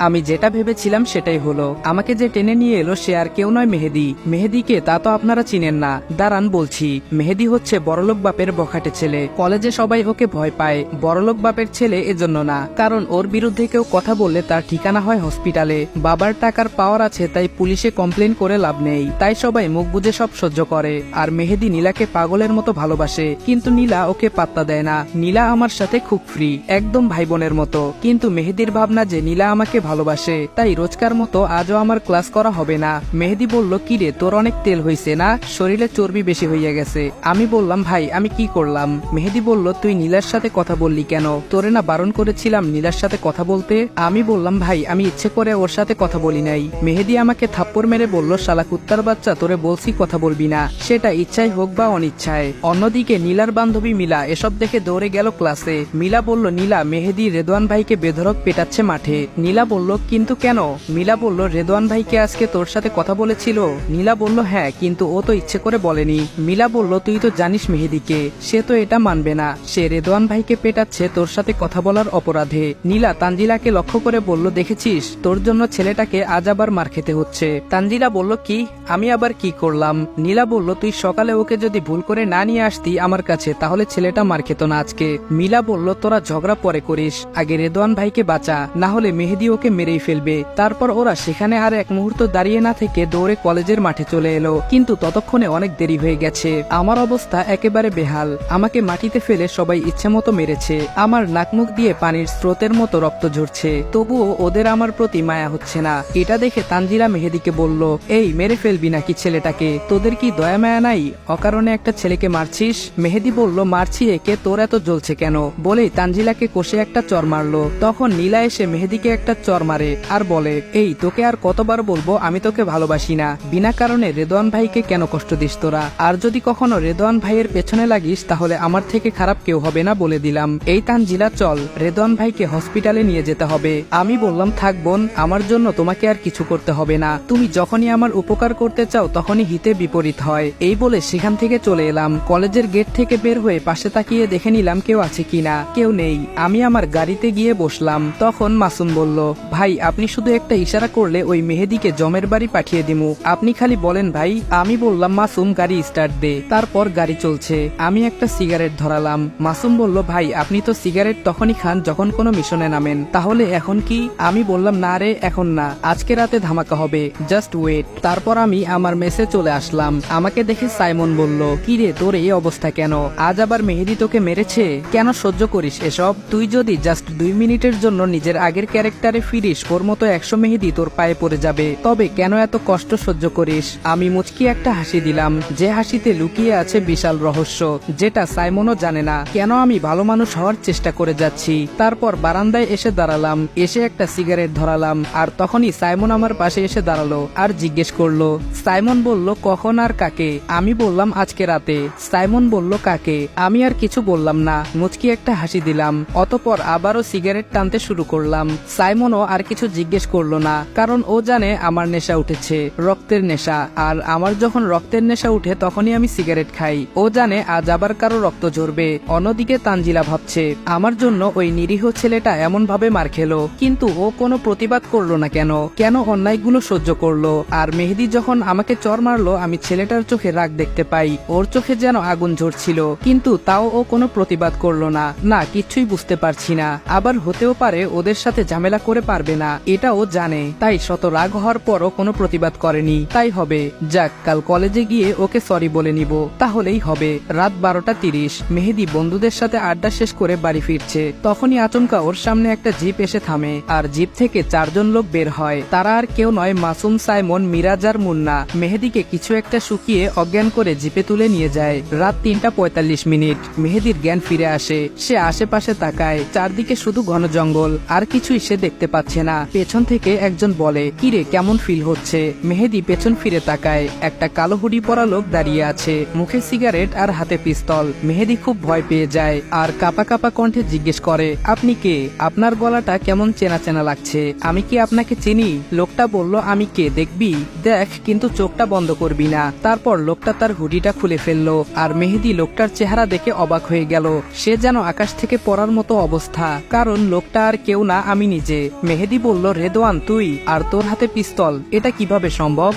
আমি যেটা ভেবেছিলাম সেটাই হলো। আমাকে যে টেনে নিয়ে এলো সে আর কেউ নয় মেহেদি। মেহেদিকে তা তো আপনারা চিনেন না। দাঁড়ান বলছি। মেহেদি হচ্ছে বড়লোক বাপের বখাটে ছেলে। কলেজে সবাই ওকে ভয় পায়। বড়লোক বাপের ছেলে এজন্য না, কারণ ওর বিরুদ্ধে কেউ কথা বললে তার ঠিকানা হয় হসপিটালে। বাবার টাকার পাওয়ার আছে, তাই পুলিশে কমপ্লেন করে লাভ নেই। তাই সবাই মুখ বুজে সব সহ্য করে। আর মেহেদি নীলাকে পাগলের মতো ভালোবাসে, কিন্তু নীলা ওকে পাত্তা দেয় না। নীলা আমার সাথে খুব ফ্রি, একদম ভাই বোনের মতো। কিন্তু মেহেদির ভাবনা যে নীলা আমাকে ভালোবাসে, তাই রোজকার মতো আজও আমার ক্লাস করা হবে না। মেহেদি বলল, কিরে তোর অনেক তেল হইছে না, শরীরে চর্বি বেশি হইয়া গেছে। আমি বললাম, ভাই আমি কি করলাম? মেহেদি বলল, তুই নীলার সাথে কথা বললি কেন? তোরে না বারণ করেছিলাম নীলার সাথে কথা বলতে? আমি বললাম, ভাই আমি ইচ্ছে করে ওর সাথে কথা বলি নাই। মেহেদি আমাকে থাপ্পড় মেরে বলল, শালা কুত্তার বাচ্চা, তোরে বলছি কথা বলবি না, সেটা ইচ্ছায় হোক বা অনিচ্ছায়। অন্যদিকে নীলার বান্ধবী মিলা এসব দেখে দৌড়ে গেল ক্লাসে। মিলা বলল, নীলা মেহেদি রেদওয়ান ভাইকে বেধড়ক পেটাচ্ছে মাঠে। নীলা বলল, কিন্তু কেন? মিলা বলল, রেদওয়ান ভাইকে আজকে তোর সাথে কথা বলেছিল? নীলা বলল, হ্যাঁ, কিন্তু ও তো ইচ্ছে করে বলেনি। মিলা বলল, তুই তো জানিস মেহেদিকে, সে তো এটা মানবে না। সে রেদওয়ান ভাইকে পেটাচ্ছে তোর সাথে কথা বলার অপরাধে। নীলা তানজিলাকে লক্ষ্য করে বলল, দেখেছিস, তোর জন্য ছেলেটাকে আজ আবার মার খেতে হচ্ছে। তানজিলা বলল, কি? আমি আবার কি করলাম? নীলা বলল, তুই সকালে ওকে যদি ভুল করে না নিয়ে আসতি আমার কাছে, তাহলে ছেলেটা মার খেত না আজকে। মিলা বলল, তোরা ঝগড়া পরে করিস, আগে রেদওয়ান ভাইকে বাঁচা, না হলে মেহেদি ওকে মেরেই ফেলবে। তারপর ওরা সেখানে আর এক মুহূর্ত দাঁড়িয়ে না থেকে দৌড়ে কলেজের মাঠে চলে এলো। কিন্তু ততক্ষণে অনেক দেরি হয়ে গেছে। আমার অবস্থা একেবারে বেহাল। আমাকে মাটিতে ফেলে সবাই ইচ্ছে মতো মেরেছে। আমার নাকমুখ দিয়ে পানির স্রোতের মতো রক্ত ঝরছে, তবুও ওদের আমার প্রতি মায়া হচ্ছে না। এটা দেখে তানজিলা মেহেদিকে বলল, এই মেরে ফেলবি নাকি ছেলেটাকে? তোদের কি দয়া মায়া নাই? অকারণে একটা ছেলেকে মারছিস? মেহেদি বলল, মারছি একে, তোর এত জ্বলছে কেন? বলেই তানজিলাকে কষে একটা চর মারলো। তখন নীলা এসে মেহেদিকে একটা চর মারে আর বলে, এই তোকে আর কতবার বলবো আমি তোকে ভালোবাসি না? বিনা কারণে রেদওয়ান ভাইকে কেন কষ্ট দিস তোরা? আর যদি কখনো রেদওয়ান ভাইয়ের পেছনে লাগিস তাহলে আমার থেকে খারাপ কেউ হবে না বলে দিলাম। এই তানজিলা, চল, রেদওয়ান ভাইকে হসপিটালে নিয়ে যেতে হবে। আমি বললাম, থাক বোন, আমার জন্য তোমাকে আর কিছু করতে হবে না। তুমি যখনই আমার উপকার করতে চাও তখনই হিতে বিপরীত হয়। এই বলে সেখান থেকে চলে এলাম। কলেজের গেট থেকে বের হয়ে পাশে তাকিয়ে দেখে নিলাম কেউ আছে কিনা। কেউ নেই। আমি আমার গাড়িতে গিয়ে বসলাম। তখন মাসুম বলল, ভাই আপনি শুধু একটা ইশারা করলে ওই মেহেদিকে জমের বাড়ি পাঠিয়ে দিমু, আপনি খালি বলেন ভাই। আমি বললাম, মাসুম গাড়ি স্টার্ট দে। তারপর গাড়ি চলছে। আমি একটা সিগারেট ধরালাম। মাসুম বলল, ভাই আপনি তো সিগারেট তখনই খান যখন কোনো মিশনে নামেন, তাহলে এখন কি? আমি বললাম, না রে, এখন না, আজকে রাতে ধামাকা হবে, জাস্ট ওয়েট। তারপর আমি আমার মেসে চলে আসলাম। আমাকে দেখে সাইমন বলল, কি রে তোর এই অবস্থা কেন? আজ আবার মেহেদি তোকে মেরেছে? কেন সহ্য করিস এসব? তুই যদি জাস্ট 2 মিনিটের জন্য নিজের আগের ক্যারেক্টারে ফিরিস, ওর মতো 100 মেহেদি তোর পায়ে পড়ে যাবে। তবে কেন এত কষ্ট সহ্য করিস? আমি মুচকি একটা হাসি দিলাম, যে হাসিতে লুকিয়ে আছে বিশাল রহস্য, যেটা সাইমনও জানে না। কেন আমি ভালো মানুষ হওয়ার চেষ্টা করে যাচ্ছি। তারপর বারান্দায় এসে দাঁড়ালাম, এসে একটা সিগারেট ধরালাম। আর তখনই সাইমন আমার পাশে এসে দাঁড়ালো আর জিজ্ঞেস করলো। সাইমন বলল, কখন আর কাকে? আমি বললাম, আজকে রাতে। সাইমন বলল, কাকে? আমি আর কিছু বললাম না, মুচকি একটা হাসি দিলাম। অতপর আবারও সিগারেট টানতে শুরু করলাম। সাইমনও আর কিছু জিজ্ঞেস করলো না, কারণ ও জানে আমার নেশা উঠেছে, রক্তের নেশা। আর আমার যখন রক্তের নেশা উঠে তখনই আমি সিগারেট খাই। ও জানে আজ আবার কারো রক্ত ঝরবে। অন্যদিকে তানজিলা ভাবছে, আমার জন্য ওই নিরীহ ছেলেটা এমন ভাবে মার খেলো, কিন্তু ও কোনো প্রতিবাদ করলো না কেন? কেন অন্যায়গুলো সহ্য করলো? আর মেহেদি যখন আমাকে চর মারলো, আমি ছেলেটার চোখে রাগ দেখতে পাই, ওর চোখে যেন আগুন ঝরছিল, কিন্তু তাও ও কোনো প্রতিবাদ করলো না। না, কিছুই বুঝতে পারছি না। আবার হতেও পারে ওদের সাথে ঝামেলা করে পারবে না, এটা ও জানে, তাই শত রাগ হওয়ার পরও কোনো প্রতিবাদ করেনি। তাই হবে, যাক, কাল কলেজে গিয়ে ওকে সরি বলে নিব, তাহলেই হবে। রাত 12:30। মেহেদি বন্ধুদের সাথে আড্ডা শেষ করে বাড়ি ফিরছে। তখনই আচমকা ওর সামনে একটা জিপ এসে থামে, আর জিপ থেকে 4 জন লোক বের হয়। তারা আর কেউ নয়, মাসুম, সাইমন, মিরাজ আর মুন্না। মেহেদিকে কিছু একটা শুকিয়ে অজ্ঞান করে জিপে তুলে নিয়ে যায়। রাত 3:45। মেহেদির জ্ঞান ফিরে আসে। সে আশেপাশে তাকায়, চারদিকে শুধু ঘন জঙ্গল, আর কিছুই সে দেখতে পাচ্ছে না। পেছন থেকে একজন বলে, কিরে কেমন ফিল হচ্ছে? মেহেদি পেছন ফিরে তাকায়। একটা কালো হুডি পরা লোক দাঁড়িয়ে আছে, মুখে সিগারেট আর হাতে পিস্তল। মেহেদি খুব ভয় পেয়ে যায় আর কাপা কাপা কণ্ঠে জিজ্ঞেস করে, আপনি কে? আপনার গলাটা কেমন চেনা চেনা লাগছে, আমি কি আপনাকে চিনি? লোকটা বলল, আমি কে দেখবি? দেখ, কিন্তু চোখটা বন্ধ করবি না। তারপর লোকটা তার হুডিটা খুলে ফেললো, আর মেহেদি লোকটার চেহারা দেখে অবাক হয়ে গেল। সে যেন আকাশ থেকে পড়ার মতো অবস্থা, কারণ লোকটা আর কেউ না, আমি নিজে। মেহেদি বলল, রেদওয়ান তুই আর তোর হাতে পিস্তল, এটা কিভাবে সম্ভব?